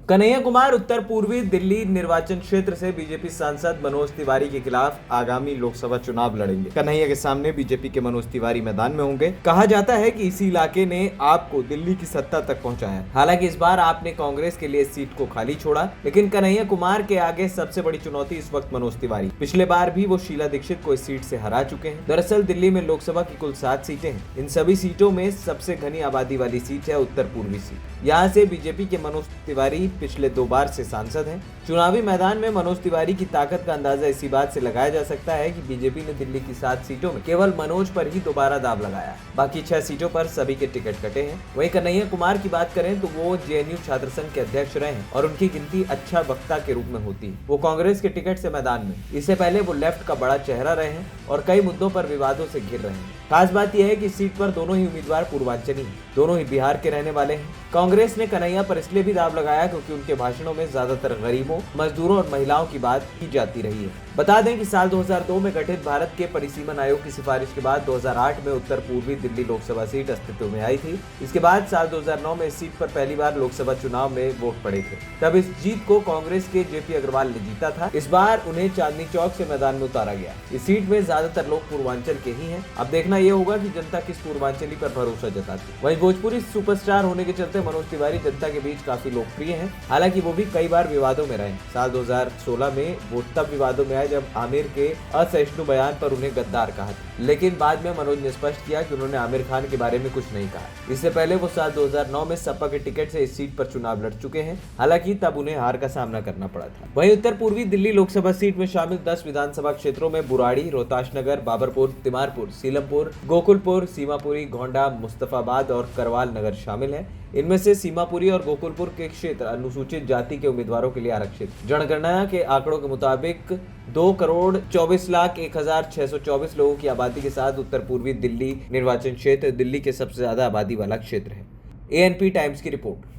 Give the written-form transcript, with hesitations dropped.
कन्हैया कुमार उत्तर पूर्वी दिल्ली निर्वाचन क्षेत्र से बीजेपी सांसद मनोज तिवारी के खिलाफ आगामी लोकसभा चुनाव लड़ेंगे। कन्हैया के सामने बीजेपी के मनोज तिवारी मैदान में होंगे। कहा जाता है कि इसी इलाके ने आपको दिल्ली की सत्ता तक पहुंचाया। हालांकि इस बार आपने कांग्रेस के लिए सीट को खाली छोड़ा, लेकिन कन्हैया कुमार के आगे सबसे बड़ी चुनौती इस वक्त मनोज तिवारी। पिछले बार भी वो शीला दीक्षित को इस सीट से हरा चुके हैं। दरअसल दिल्ली में लोकसभा की कुल 7 सीटें हैं। इन सभी सीटों में सबसे घनी आबादी वाली सीट है उत्तर पूर्वी सीट। यहाँ से बीजेपी के मनोज तिवारी पिछले 2 बार से सांसद हैं। चुनावी मैदान में मनोज तिवारी की ताकत का अंदाजा इसी बात से लगाया जा सकता है कि बीजेपी ने दिल्ली की 7 सीटों में केवल मनोज पर ही दोबारा दाव लगाया। बाकी 6 सीटों पर सभी के टिकट कटे हैं। वहीं कन्हैया कुमार की बात करें तो वो जेएनयू छात्र संघ के अध्यक्ष रहे हैं और उनकी गिनती अच्छा वक्ता के रूप में होती है। वो कांग्रेस के टिकट से मैदान में, इससे पहले वो लेफ्ट का बड़ा चेहरा रहे हैं और कई मुद्दों पर विवादों से घिर रहे हैं। खास बात यह है कि इस सीट पर दोनों ही उम्मीदवार पूर्वांचली हैं, दोनों ही बिहार के रहने वाले हैं। कांग्रेस ने कन्हैया पर इसलिए भी दाव लगाया क्योंकि उनके भाषणों में ज्यादातर गरीबों, मजदूरों और महिलाओं की बात की जाती रही है। बता दें कि साल 2002 में गठित भारत के परिसीमन आयोग की सिफारिश के बाद 2008 में उत्तर पूर्वी दिल्ली लोकसभा सीट अस्तित्व में आई थी। इसके बाद साल 2009 में इस सीट पर पहली बार लोकसभा चुनाव में वोट पड़े थे। तब इस जीत को कांग्रेस के जेपी अग्रवाल ने जीता था। इस बार उन्हें चांदनी चौक से मैदान में उतारा गया। इस सीट में ज्यादातर लोग पूर्वांचल के ही हैं। अब देखना यह होगा कि जनता किस पूर्वांचली पर भरोसा जताती है। वहीं भोजपुरी सुपरस्टार होने के चलते मनोज तिवारी जनता के बीच काफी लोकप्रिय हैं। हालांकि वो भी कई बार विवादों में रहे। साल 2016 में वो तब विवादों में आए जब आमिर के असहिष्णु बयान पर उन्हें गद्दार कहा था, लेकिन बाद में मनोज ने स्पष्ट किया कि उन्होंने आमिर खान के बारे में कुछ नहीं कहा। इससे पहले वो साल 2009 में सपा के टिकट से इस सीट पर चुनाव लड़ चुके हैं। हालांकि तब उन्हें हार का सामना करना पड़ा था। वहीं उत्तर पूर्वी दिल्ली लोकसभा सीट में शामिल 10 विधानसभा क्षेत्रों में बुराड़ी, रोहतास नगर, बाबरपुर, तिमारपुर, सीलमपुर, गोकुलपुर, सीमापुरी, गोंडा, मुस्तफाबाद और करवाल नगर शामिल है। इनमें से सीमापुरी और गोकुलपुर के क्षेत्र अनुसूचित जाति के उम्मीदवारों के लिए आरक्षित। जनगणना के आंकड़ों के मुताबिक 2,24,01,624 लोगों की आबादी के साथ उत्तर पूर्वी दिल्ली निर्वाचन क्षेत्र दिल्ली के सबसे ज्यादा आबादी वाला क्षेत्र है। एएनपी टाइम्स की रिपोर्ट।